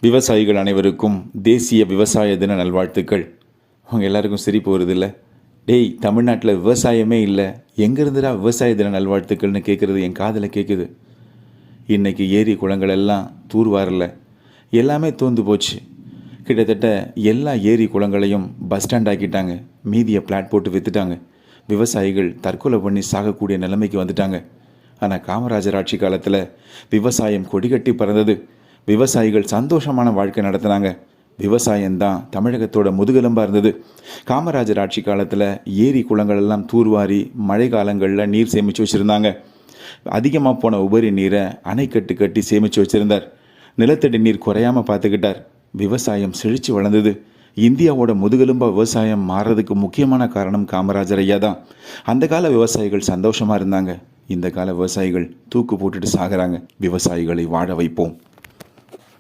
விவசாயிகள் அனைவருக்கும் தேசிய விவசாய தின நல்வாழ்த்துக்கள். அவங்க எல்லாருக்கும் சிரிப்பு வருது இல்லை? டேய், தமிழ்நாட்டில் விவசாயமே இல்லை, எங்கேருந்துடா விவசாய தின நல்வாழ்த்துக்கள்னு கேட்குறது என் காதில் கேட்குது. இன்றைக்கி ஏரி குளங்கள் எல்லாம் தூர்வாரல, எல்லாமே தோந்து போச்சு. கிட்டத்தட்ட எல்லா ஏரி குளங்களையும் பஸ் ஸ்டாண்ட் ஆக்கிட்டாங்க, மீதியை பிளாட் போட்டு விற்றுட்டாங்க. விவசாயிகள் தற்கொலை பண்ணி சாகக்கூடிய நிலைமைக்கு வந்துட்டாங்க. ஆனால் காமராஜர் ஆட்சி காலத்தில் விவசாயம் கொடிகட்டி பறந்தது. விவசாயிகள் சந்தோஷமான வாழ்க்கை நடத்தினாங்க. விவசாயம்தான் தமிழகத்தோட முதுகெலும்பாக இருந்தது. காமராஜர் ஆட்சி காலத்தில் ஏரி குளங்கள் எல்லாம் தூர்வாரி மழை காலங்களில் நீர் சேமித்து வச்சுருந்தாங்க. அதிகமாக போன உபரி நீரை அணை கட்டி சேமித்து வச்சுருந்தார். நிலத்தடி நீர் குறையாமல் பார்த்துக்கிட்டார். விவசாயம் செழித்து வளர்ந்தது. இந்தியாவோட முதுகெலும்பாக விவசாயம் மாறுறதுக்கு முக்கியமான காரணம் காமராஜர் ஐயா தான். அந்த கால விவசாயிகள் சந்தோஷமாக இருந்தாங்க. இந்த கால விவசாயிகள் தூக்கு போட்டுட்டு சாகிறாங்க. விவசாயிகளை வாழ வைப்போம்.